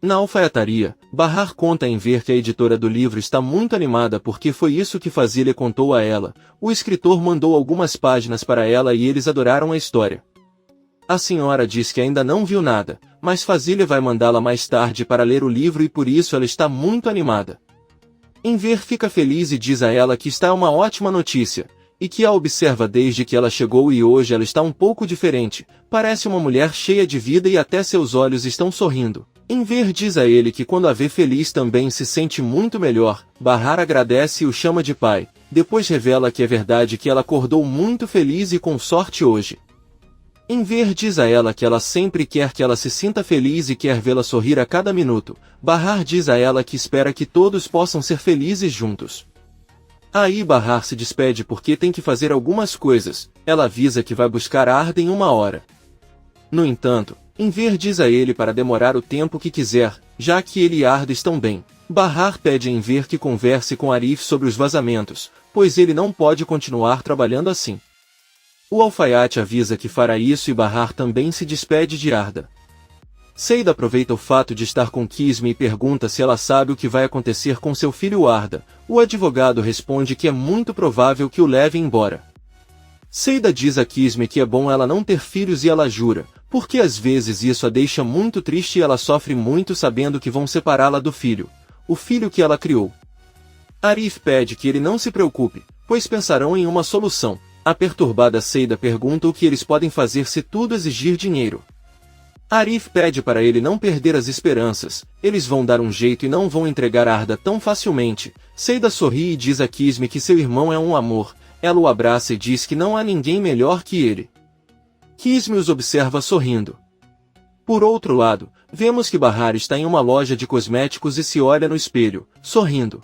Na alfaiataria, Bahar conta a Enver que a editora do livro está muito animada porque foi isso que Fazília contou a ela. O escritor mandou algumas páginas para ela e eles adoraram a história. A senhora diz que ainda não viu nada, mas Fazília vai mandá-la mais tarde para ler o livro e por isso ela está muito animada. Enver fica feliz e diz a ela que está uma ótima notícia, e que a observa desde que ela chegou e hoje ela está um pouco diferente, parece uma mulher cheia de vida e até seus olhos estão sorrindo. Enver diz a ele que quando a vê feliz também se sente muito melhor. Bahar agradece e o chama de pai, depois revela que é verdade que ela acordou muito feliz e com sorte hoje. Enver diz a ela que ela sempre quer que ela se sinta feliz e quer vê-la sorrir a cada minuto. Bahar diz a ela que espera que todos possam ser felizes juntos. Aí Bahar se despede porque tem que fazer algumas coisas, ela avisa que vai buscar Arda em 1 hora. No entanto, Enver diz a ele para demorar o tempo que quiser, já que ele e Arda estão bem. Bahar pede a Enver que converse com Arif sobre os vazamentos, pois ele não pode continuar trabalhando assim. O alfaiate avisa que fará isso e Bahar também se despede de Arda. Seida aproveita o fato de estar com Kisme e pergunta se ela sabe o que vai acontecer com seu filho Arda. O advogado responde que é muito provável que o leve embora. Seida diz a Kisme que é bom ela não ter filhos e ela jura, porque às vezes isso a deixa muito triste e ela sofre muito sabendo que vão separá-la do filho, o filho que ela criou. Arif pede que ele não se preocupe, pois pensarão em uma solução. A perturbada Seida pergunta o que eles podem fazer se tudo exigir dinheiro. Arif pede para ele não perder as esperanças, eles vão dar um jeito e não vão entregar Arda tão facilmente. Seida sorri e diz a Kisme que seu irmão é um amor, ela o abraça e diz que não há ninguém melhor que ele. Kisme os observa sorrindo. Por outro lado, vemos que Bahar está em uma loja de cosméticos e se olha no espelho, sorrindo.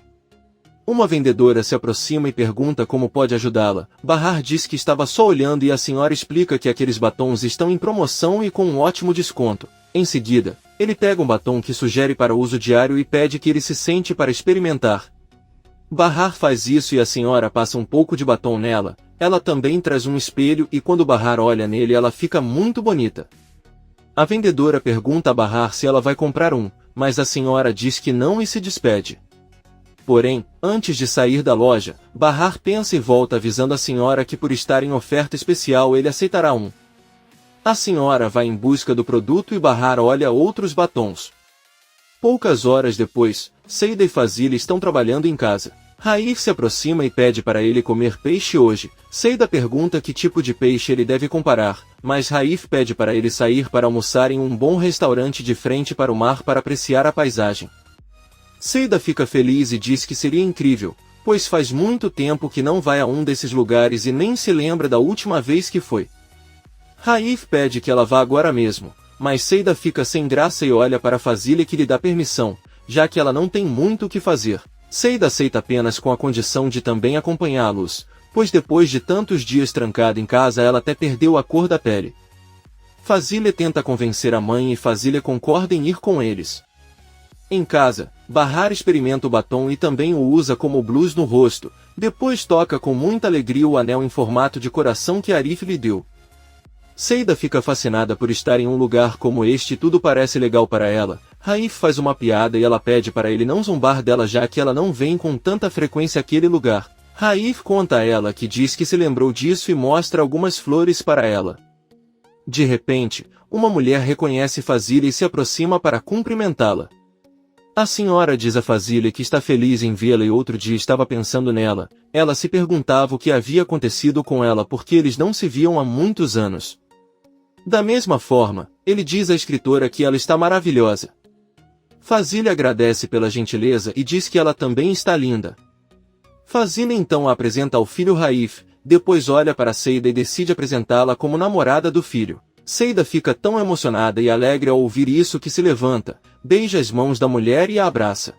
Uma vendedora se aproxima e pergunta como pode ajudá-la. Bahar diz que estava só olhando e a senhora explica que aqueles batons estão em promoção e com um ótimo desconto. Em seguida, ele pega um batom que sugere para uso diário e pede que ele se sente para experimentar. Bahar faz isso e a senhora passa um pouco de batom nela. Ela também traz um espelho e quando Bahar olha nele ela fica muito bonita. A vendedora pergunta a Bahar se ela vai comprar um, mas a senhora diz que não e se despede. Porém, antes de sair da loja, Bahar pensa e volta avisando a senhora que por estar em oferta especial ele aceitará um. A senhora vai em busca do produto e Bahar olha outros batons. Poucas horas depois, Seida e Fazília estão trabalhando em casa. Raif se aproxima e pede para ele comer peixe hoje. Seida pergunta que tipo de peixe ele deve comparar, mas Raif pede para ele sair para almoçar em um bom restaurante de frente para o mar para apreciar a paisagem. Seida fica feliz e diz que seria incrível, pois faz muito tempo que não vai a um desses lugares e nem se lembra da última vez que foi. Raif pede que ela vá agora mesmo, mas Seida fica sem graça e olha para Fazília que lhe dá permissão, já que ela não tem muito o que fazer. Seida aceita apenas com a condição de também acompanhá-los, pois depois de tantos dias trancada em casa ela até perdeu a cor da pele. Fazília tenta convencer a mãe e Fazília concorda em ir com eles. Em casa, Bahar experimenta o batom e também o usa como blush no rosto, depois toca com muita alegria o anel em formato de coração que Arif lhe deu. Seida fica fascinada por estar em um lugar como este e tudo parece legal para ela. Raif faz uma piada e ela pede para ele não zombar dela já que ela não vem com tanta frequência àquele lugar. Raif conta a ela que diz que se lembrou disso e mostra algumas flores para ela. De repente, uma mulher reconhece Fazília e se aproxima para cumprimentá-la. A senhora diz a Fazília que está feliz em vê-la e outro dia estava pensando nela. Ela se perguntava o que havia acontecido com ela porque eles não se viam há muitos anos. Da mesma forma, ele diz à escritora que ela está maravilhosa. Fazília agradece pela gentileza e diz que ela também está linda. Fazília então a apresenta ao filho Raif, depois olha para Seida e decide apresentá-la como namorada do filho. Seida fica tão emocionada e alegre ao ouvir isso que se levanta, beija as mãos da mulher e a abraça.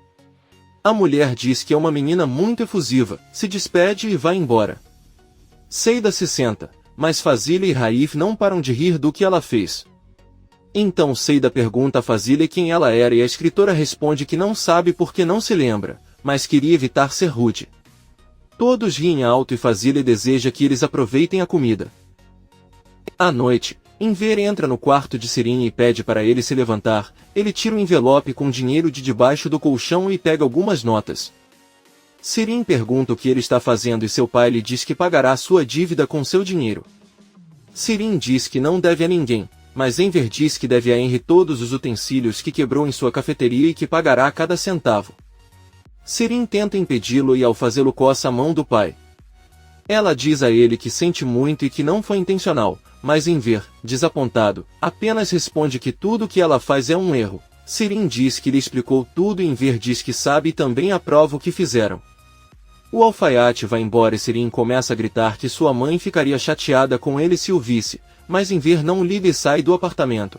A mulher diz que é uma menina muito efusiva, se despede e vai embora. Seida se senta, mas Fazília e Raif não param de rir do que ela fez. Então Seida pergunta a Fazília quem ela era e a escritora responde que não sabe porque não se lembra, mas queria evitar ser rude. Todos riem alto e Fazília deseja que eles aproveitem a comida. À noite, Enver entra no quarto de Sirin e pede para ele se levantar. Ele tira um envelope com dinheiro de debaixo do colchão e pega algumas notas. Sirin pergunta o que ele está fazendo e seu pai lhe diz que pagará sua dívida com seu dinheiro. Sirin diz que não deve a ninguém, mas Enver diz que deve a Henry todos os utensílios que quebrou em sua cafeteria e que pagará cada centavo. Sirin tenta impedi-lo e ao fazê-lo coça a mão do pai. Ela diz a ele que sente muito e que não foi intencional, mas Enver, desapontado, apenas responde que tudo o que ela faz é um erro. Sirin diz que lhe explicou tudo e Enver diz que sabe e também aprova o que fizeram. O alfaiate vai embora e Sirin começa a gritar que sua mãe ficaria chateada com ele se o visse, mas Enver não liga e sai do apartamento.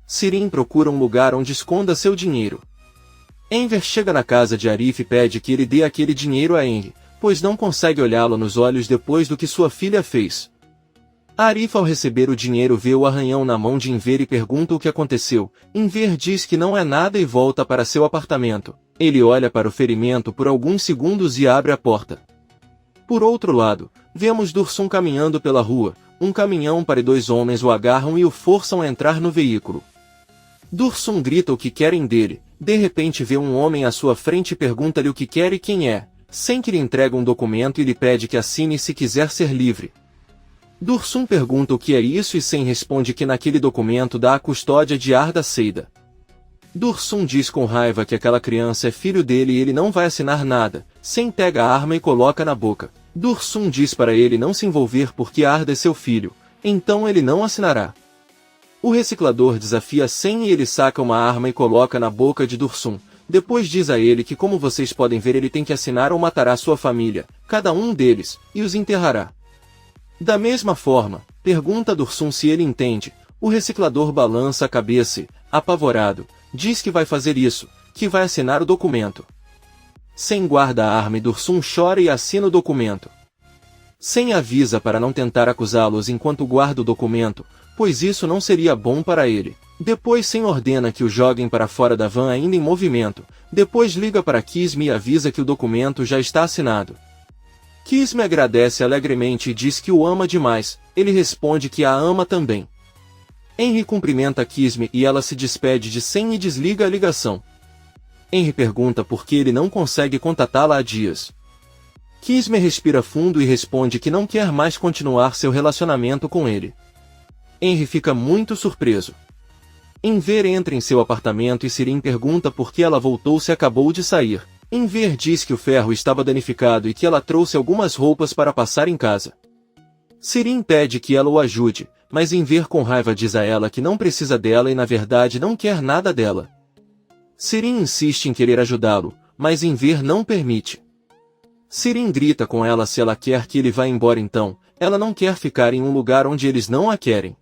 Sirin procura um lugar onde esconda seu dinheiro. Enver chega na casa de Arif e pede que ele dê aquele dinheiro a Henry, pois não consegue olhá-lo nos olhos depois do que sua filha fez. Arif, ao receber o dinheiro, vê o arranhão na mão de Enver e pergunta o que aconteceu. Enver diz que não é nada e volta para seu apartamento. Ele olha para o ferimento por alguns segundos e abre a porta. Por outro lado, vemos Dursun caminhando pela rua. Um caminhão para e dois homens o agarram e o forçam a entrar no veículo. Dursun grita o que querem dele. De repente vê um homem à sua frente e pergunta-lhe o que quer e quem é. Sem que lhe entrega um documento e lhe pede que assine se quiser ser livre. Dursun pergunta o que é isso e Sen responde que naquele documento dá a custódia de Arda Seida. Dursun diz com raiva que aquela criança é filho dele e ele não vai assinar nada. Sen pega a arma e coloca na boca. Dursun diz para ele não se envolver porque Arda é seu filho, então ele não assinará. O reciclador desafia Sen e ele saca uma arma e coloca na boca de Dursun. Depois diz a ele que como vocês podem ver ele tem que assinar ou matará sua família, cada um deles, e os enterrará. Da mesma forma, pergunta a Dursun se ele entende. O reciclador balança a cabeça e, apavorado, diz que vai fazer isso, que vai assinar o documento. Sen guarda a arma e Dursun chora e assina o documento. Sen avisa para não tentar acusá-los enquanto guarda o documento, pois isso não seria bom para ele. Depois Sen ordena que o joguem para fora da van ainda em movimento. Depois liga para Kisme e avisa que o documento já está assinado. Kisme agradece alegremente e diz que o ama demais. Ele responde que a ama também. Henry cumprimenta Kisme e ela se despede de Sen e desliga a ligação. Henry pergunta por que ele não consegue contatá-la há dias. Kisme respira fundo e responde que não quer mais continuar seu relacionamento com ele. Henry fica muito surpreso. Enver entra em seu apartamento e Sirin pergunta por que ela voltou se acabou de sair. Enver diz que o ferro estava danificado e que ela trouxe algumas roupas para passar em casa. Sirin pede que ela o ajude, mas Enver com raiva diz a ela que não precisa dela e na verdade não quer nada dela. Sirin insiste em querer ajudá-lo, mas Enver não permite. Sirin grita com ela se ela quer que ele vá embora então, ela não quer ficar em um lugar onde eles não a querem.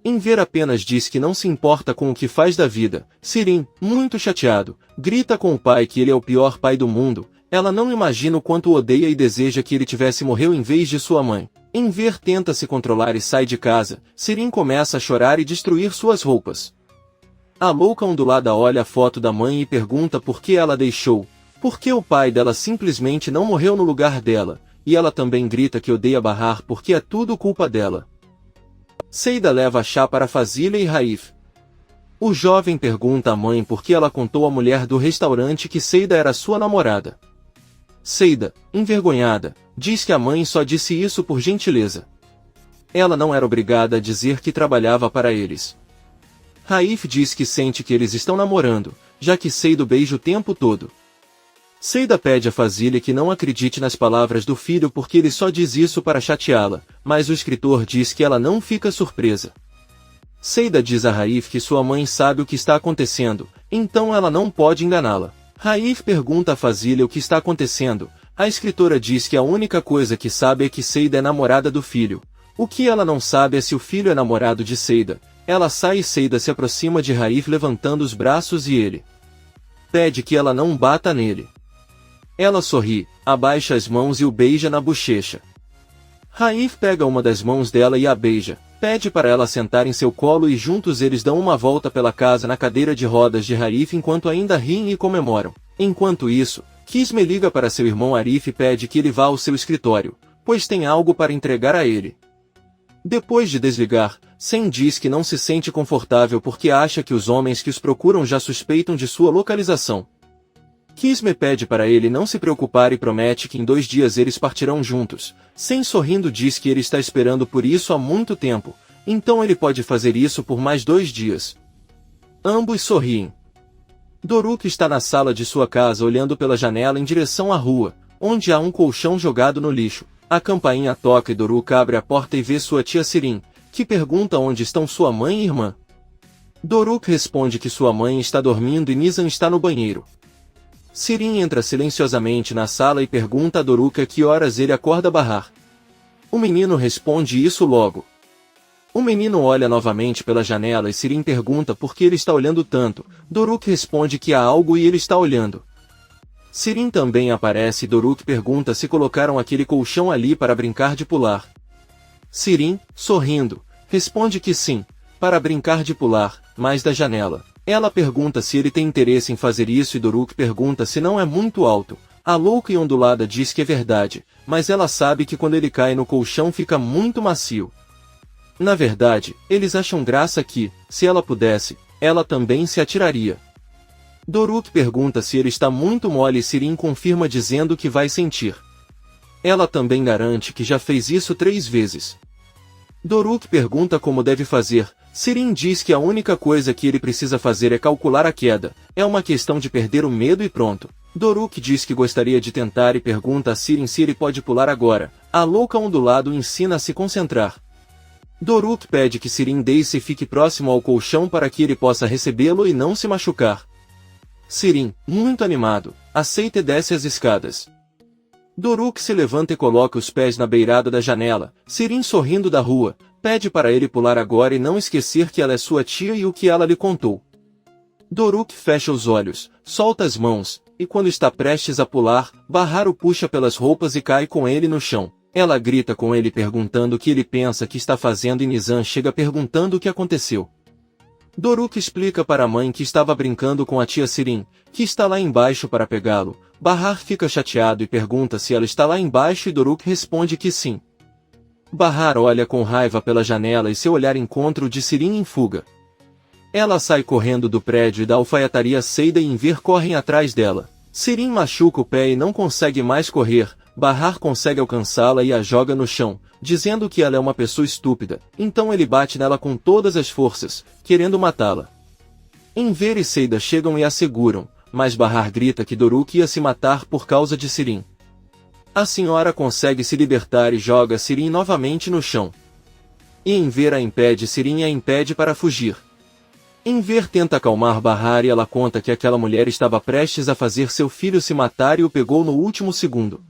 Enver apenas diz que não se importa com o que faz da vida. Sirin, muito chateado, grita com o pai que ele é o pior pai do mundo. Ela não imagina o quanto o odeia e deseja que ele tivesse morrido em vez de sua mãe. Enver tenta se controlar e sai de casa. Sirin começa a chorar e destruir suas roupas. A louca ondulada olha a foto da mãe e pergunta por que ela deixou. Por que o pai dela simplesmente não morreu no lugar dela? E ela também grita que odeia Bahar porque é tudo culpa dela. Seida leva chá para Fazila e Raif. O jovem pergunta à mãe por que ela contou à mulher do restaurante que Seida era sua namorada. Seida, envergonhada, diz que a mãe só disse isso por gentileza. Ela não era obrigada a dizer que trabalhava para eles. Raif diz que sente que eles estão namorando, já que Seida o beija o tempo todo. Seida pede a Fazila que não acredite nas palavras do filho porque ele só diz isso para chateá-la, mas o escritor diz que ela não fica surpresa. Seida diz a Raif que sua mãe sabe o que está acontecendo, então ela não pode enganá-la. Raif pergunta a Fazila o que está acontecendo. A escritora diz que a única coisa que sabe é que Seida é namorada do filho. O que ela não sabe é se o filho é namorado de Seida. Ela sai e Seida se aproxima de Raif levantando os braços e ele pede que ela não bata nele. Ela sorri, abaixa as mãos e o beija na bochecha. Raif pega uma das mãos dela e a beija, pede para ela sentar em seu colo e juntos eles dão uma volta pela casa na cadeira de rodas de Raif enquanto ainda riem e comemoram. Enquanto isso, Kisme liga para seu irmão Arif e pede que ele vá ao seu escritório, pois tem algo para entregar a ele. Depois de desligar, Sen diz que não se sente confortável porque acha que os homens que os procuram já suspeitam de sua localização. Kisme pede para ele não se preocupar e promete que em 2 dias eles partirão juntos. Sen sorrindo diz que ele está esperando por isso há muito tempo, então ele pode fazer isso por mais 2 dias. Ambos sorriem. Doruk está na sala de sua casa olhando pela janela em direção à rua, onde há um colchão jogado no lixo. A campainha toca e Doruk abre a porta e vê sua tia Sirin, que pergunta onde estão sua mãe e irmã. Doruk responde que sua mãe está dormindo e Nizam está no banheiro. Sirin entra silenciosamente na sala e pergunta a Doruk a que horas ele acorda Bahar. O menino responde isso logo. O menino olha novamente pela janela e Sirin pergunta por que ele está olhando tanto. Doruk responde que há algo e ele está olhando. Sirin também aparece e Doruk pergunta se colocaram aquele colchão ali para brincar de pular. Sirin, sorrindo, responde que sim, para brincar de pular, mas da janela. Ela pergunta se ele tem interesse em fazer isso e Doruk pergunta se não é muito alto. A louca e ondulada diz que é verdade, mas ela sabe que quando ele cai no colchão fica muito macio. Na verdade, eles acham graça que, se ela pudesse, ela também se atiraria. Doruk pergunta se ele está muito mole e Sirin confirma dizendo que vai sentir. Ela também garante que já fez isso 3 vezes. Doruk pergunta como deve fazer. Sirin diz que a única coisa que ele precisa fazer é calcular a queda. É uma questão de perder o medo e pronto. Doruk diz que gostaria de tentar e pergunta a Sirin se ele pode pular agora. A louca ondulado ensina a se concentrar. Doruk pede que Sirin desça e fique próximo ao colchão para que ele possa recebê-lo e não se machucar. Sirin, muito animado, aceita e desce as escadas. Doruk se levanta e coloca os pés na beirada da janela. Sirin sorrindo da rua, pede para ele pular agora e não esquecer que ela é sua tia e o que ela lhe contou. Doruk fecha os olhos, solta as mãos, e quando está prestes a pular, Bahar o puxa pelas roupas e cai com ele no chão. Ela grita com ele perguntando o que ele pensa que está fazendo e Nizam chega perguntando o que aconteceu. Doruk explica para a mãe que estava brincando com a tia Sirin, que está lá embaixo para pegá-lo. Bahar fica chateado e pergunta se ela está lá embaixo e Doruk responde que sim. Bahar olha com raiva pela janela e seu olhar encontra o de Sirin em fuga. Ela sai correndo do prédio e da alfaiataria Seida e Enver correm atrás dela. Sirin machuca o pé e não consegue mais correr. Bahar consegue alcançá-la e a joga no chão, dizendo que ela é uma pessoa estúpida, então ele bate nela com todas as forças, querendo matá-la. Enver e Seida chegam e a seguram, mas Bahar grita que Doruk ia se matar por causa de Sirin. A senhora consegue se libertar e joga Sirin novamente no chão. E Enver a impede e Sirin a impede para fugir. Enver tenta acalmar Bahar e ela conta que aquela mulher estava prestes a fazer seu filho se matar e o pegou no último segundo.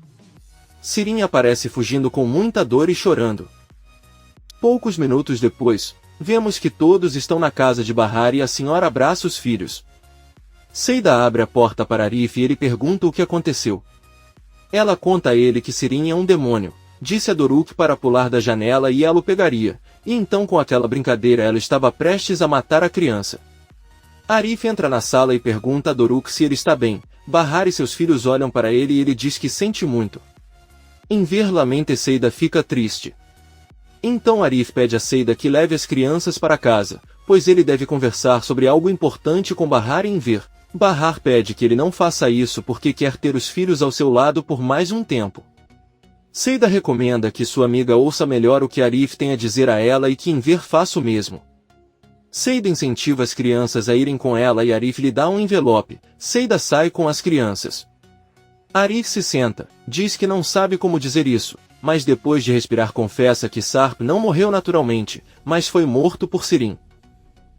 Sirin aparece fugindo com muita dor e chorando. Poucos minutos depois, vemos que todos estão na casa de Bahar e a senhora abraça os filhos. Seida abre a porta para Arif e ele pergunta o que aconteceu. Ela conta a ele que Sirin é um demônio, disse a Doruk para pular da janela e ela o pegaria, e então com aquela brincadeira ela estava prestes a matar a criança. Arif entra na sala e pergunta a Doruk se ele está bem. Bahar e seus filhos olham para ele e ele diz que sente muito. Enver lamenta e Seida fica triste. Então Arif pede a Seida que leve as crianças para casa, pois ele deve conversar sobre algo importante com Bahar e Enver. Bahar pede que ele não faça isso porque quer ter os filhos ao seu lado por mais um tempo. Seida recomenda que sua amiga ouça melhor o que Arif tem a dizer a ela e que Enver faça o mesmo. Seida incentiva as crianças a irem com ela e Arif lhe dá um envelope. Seida sai com as crianças. Arif se senta, diz que não sabe como dizer isso, mas depois de respirar confessa que Sarp não morreu naturalmente, mas foi morto por Sirin.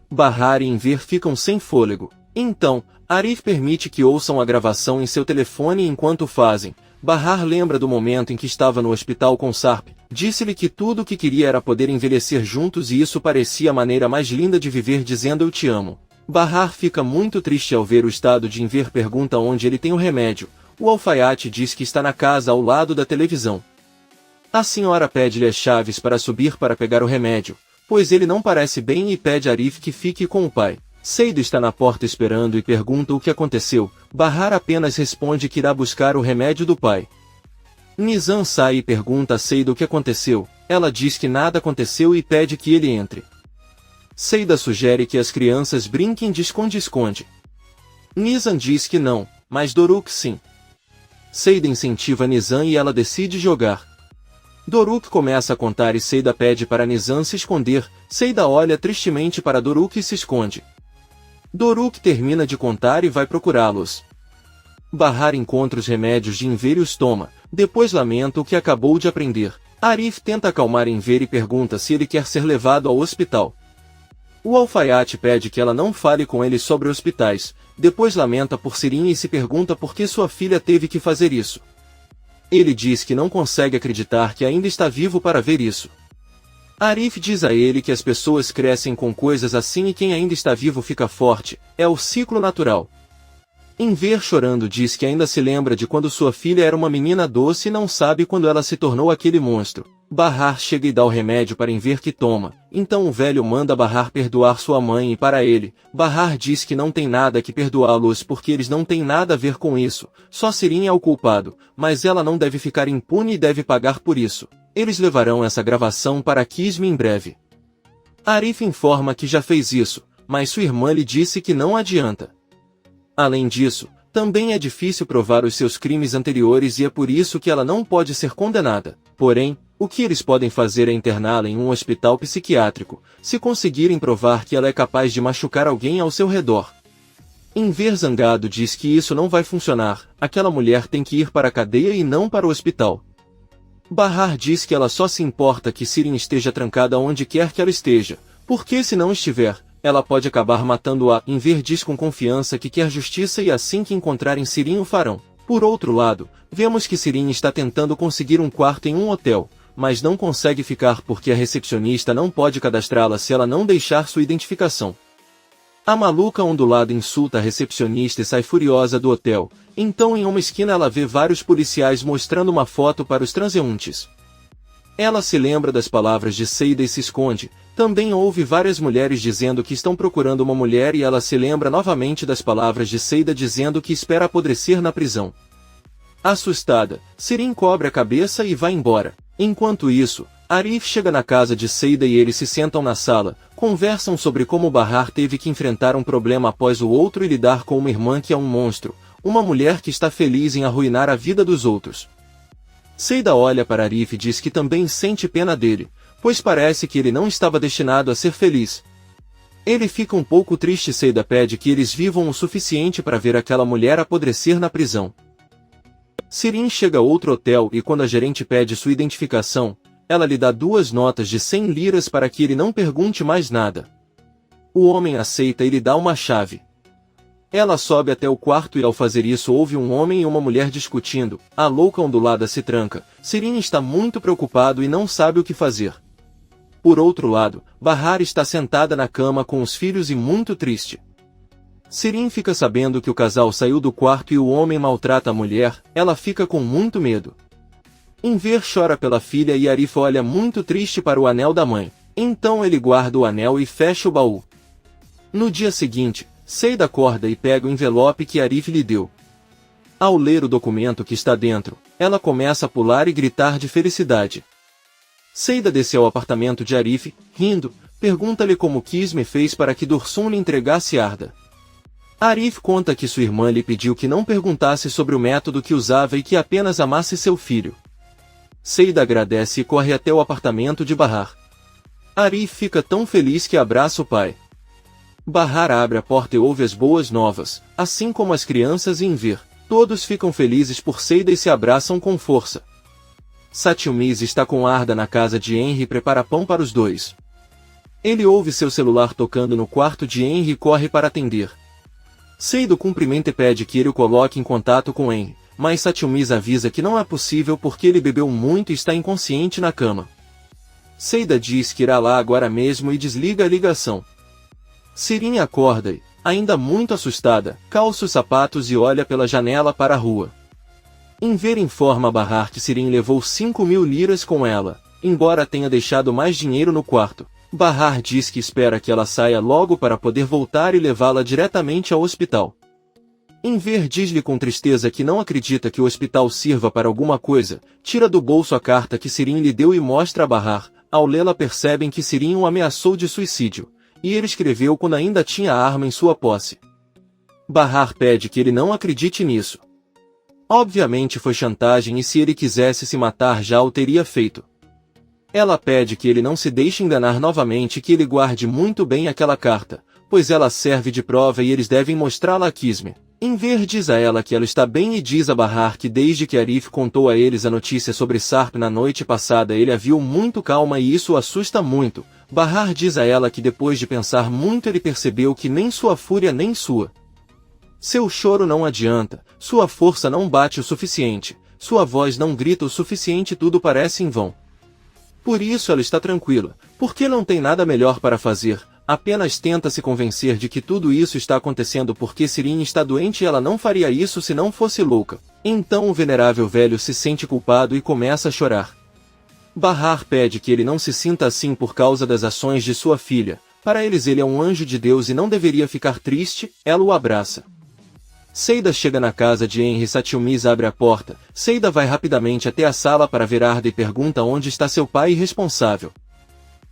Bahar e Enver ficam sem fôlego. Então, Arif permite que ouçam a gravação em seu telefone enquanto fazem. Bahar lembra do momento em que estava no hospital com Sarp, disse-lhe que tudo o que queria era poder envelhecer juntos e isso parecia a maneira mais linda de viver dizendo eu te amo. Bahar fica muito triste ao ver o estado de Enver pergunta onde ele tem o remédio. O alfaiate diz que está na casa ao lado da televisão. A senhora pede-lhe as chaves para subir para pegar o remédio, pois ele não parece bem e pede a Arif que fique com o pai. Seida está na porta esperando e pergunta o que aconteceu. Bahar apenas responde que irá buscar o remédio do pai. Nizam sai e pergunta a Seida o que aconteceu. Ela diz que nada aconteceu e pede que ele entre. Seida sugere que as crianças brinquem de esconde-esconde. Nizam diz que não, mas Doruk sim. Seida incentiva Nizam e ela decide jogar. Doruk começa a contar e Seida pede para Nizam se esconder. Seida olha tristemente para Doruk e se esconde. Doruk termina de contar e vai procurá-los. Bahar encontra os remédios de Enver e os toma, depois lamenta o que acabou de aprender. Arif tenta acalmar Enver e pergunta se ele quer ser levado ao hospital. O alfaiate pede que ela não fale com ele sobre hospitais, depois lamenta por Sirin e se pergunta por que sua filha teve que fazer isso. Ele diz que não consegue acreditar que ainda está vivo para ver isso. Arif diz a ele que as pessoas crescem com coisas assim e quem ainda está vivo fica forte, é o ciclo natural. Enver chorando diz que ainda se lembra de quando sua filha era uma menina doce e não sabe quando ela se tornou aquele monstro. Bahar chega e dá o remédio para Enver que toma, então o velho manda Bahar perdoar sua mãe e para ele, Bahar diz que não tem nada que perdoá-los porque eles não têm nada a ver com isso, só Sirin é o culpado, mas ela não deve ficar impune e deve pagar por isso. Eles levarão essa gravação para Kisme em breve. Arif informa que já fez isso, mas sua irmã lhe disse que não adianta. Além disso, também é difícil provar os seus crimes anteriores e é por isso que ela não pode ser condenada. Porém, o que eles podem fazer é interná-la em um hospital psiquiátrico, se conseguirem provar que ela é capaz de machucar alguém ao seu redor. Enver zangado diz que isso não vai funcionar, aquela mulher tem que ir para a cadeia e não para o hospital. Bahar diz que ela só se importa que Sirin esteja trancada onde quer que ela esteja, porque se não estiver, ela pode acabar matando-a. Enver diz com confiança que quer justiça e assim que encontrarem Sirin o farão. Por outro lado, vemos que Sirin está tentando conseguir um quarto em um hotel, mas não consegue ficar porque a recepcionista não pode cadastrá-la se ela não deixar sua identificação. A maluca ondulada insulta a recepcionista e sai furiosa do hotel, então em uma esquina ela vê vários policiais mostrando uma foto para os transeuntes. Ela se lembra das palavras de Seida e se esconde. Também ouve várias mulheres dizendo que estão procurando uma mulher e ela se lembra novamente das palavras de Seida dizendo que espera apodrecer na prisão. Assustada, Sirin cobre a cabeça e vai embora. Enquanto isso, Arif chega na casa de Seida e eles se sentam na sala, conversam sobre como Bahar teve que enfrentar um problema após o outro e lidar com uma irmã que é um monstro, uma mulher que está feliz em arruinar a vida dos outros. Seida olha para Arif e diz que também sente pena dele, pois parece que ele não estava destinado a ser feliz. Ele fica um pouco triste e Seida pede que eles vivam o suficiente para ver aquela mulher apodrecer na prisão. Sirin chega a outro hotel e quando a gerente pede sua identificação, ela lhe dá 2 notas de 100 liras para que ele não pergunte mais nada. O homem aceita e lhe dá uma chave. Ela sobe até o quarto e ao fazer isso ouve um homem e uma mulher discutindo. A louca ondulada se tranca. Sirin está muito preocupado e não sabe o que fazer. Por outro lado, Bahar está sentada na cama com os filhos e muito triste. Sirin fica sabendo que o casal saiu do quarto e o homem maltrata a mulher, ela fica com muito medo. Enver chora pela filha e Arif olha muito triste para o anel da mãe. Então ele guarda o anel e fecha o baú. No dia seguinte, Seida acorda e pega o envelope que Arif lhe deu. Ao ler o documento que está dentro, ela começa a pular e gritar de felicidade. Seida desce ao apartamento de Arif, rindo, pergunta-lhe como Kisme fez para que Dursun lhe entregasse Arda. Arif conta que sua irmã lhe pediu que não perguntasse sobre o método que usava e que apenas amasse seu filho. Seida agradece e corre até o apartamento de Bahar. Arif fica tão feliz que abraça o pai. Bahar abre a porta e ouve as boas novas, assim como as crianças e Enver. Todos ficam felizes por Seida e se abraçam com força. Satyumiz está com Arda na casa de Henry e prepara pão para os dois. Ele ouve seu celular tocando no quarto de Henry e corre para atender. Seida cumprimenta e pede que ele o coloque em contato com Henry, mas Satyumiz avisa que não é possível porque ele bebeu muito e está inconsciente na cama. Seida diz que irá lá agora mesmo e desliga a ligação. Sirin acorda e, ainda muito assustada, calça os sapatos e olha pela janela para a rua. Enver informa a Bahar que Sirin levou 5.000 liras com ela, embora tenha deixado mais dinheiro no quarto. Bahar diz que espera que ela saia logo para poder voltar e levá-la diretamente ao hospital. Enver diz-lhe com tristeza que não acredita que o hospital sirva para alguma coisa, tira do bolso a carta que Sirin lhe deu e mostra a Bahar. Ao lê-la percebem que Sirin o ameaçou de suicídio. e ele escreveu quando ainda tinha a arma em sua posse. Bahar pede que ele não acredite nisso. Obviamente foi chantagem e se ele quisesse se matar já o teria feito. Ela pede que ele não se deixe enganar novamente e que ele guarde muito bem aquela carta, pois ela serve de prova e eles devem mostrá-la a Kismet. Enver diz a ela que ela está bem e diz a Bahar que desde que Arif contou a eles a notícia sobre Sarp na noite passada ele a viu muito calma e isso o assusta muito. Bahar diz a ela que depois de pensar muito ele percebeu que nem sua fúria nem seu choro não adianta, sua força não bate o suficiente, sua voz não grita o suficiente, tudo parece em vão. Por isso ela está tranquila, porque não tem nada melhor para fazer, apenas tenta se convencer de que tudo isso está acontecendo porque Sirin está doente e ela não faria isso se não fosse louca. Então o venerável velho se sente culpado e começa a chorar. Bahar pede que ele não se sinta assim por causa das ações de sua filha, para eles ele é um anjo de Deus e não deveria ficar triste, ela o abraça. Seida chega na casa de Henry e Satyumis abre a porta. Seida vai rapidamente até a sala para ver Arda e pergunta onde está seu pai irresponsável.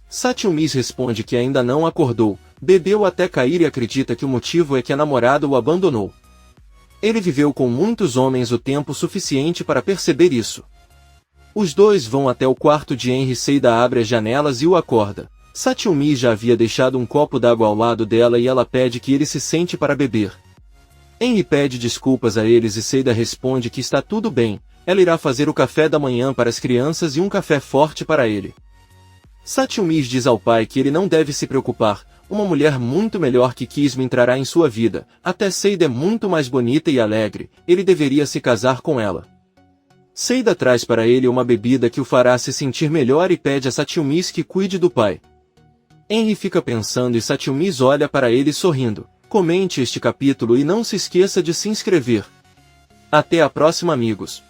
Satyumis responde que ainda não acordou, bebeu até cair e acredita que o motivo é que a namorada o abandonou. Ele viveu com muitos homens o tempo suficiente para perceber isso. Os dois vão até o quarto de Henry. Seida abre as janelas e o acorda. Satyumis já havia deixado um copo d'água ao lado dela e ela pede que ele se sente para beber. Henry pede desculpas a eles e Seida responde que está tudo bem, ela irá fazer o café da manhã para as crianças e um café forte para ele. Satyumis diz ao pai que ele não deve se preocupar, uma mulher muito melhor que Kismet entrará em sua vida, até Seida é muito mais bonita e alegre, ele deveria se casar com ela. Seida traz para ele uma bebida que o fará se sentir melhor e pede a Satyumis que cuide do pai. Henry fica pensando e Satyumis olha para ele sorrindo. Comente este capítulo e não se esqueça de se inscrever. Até a próxima, amigos.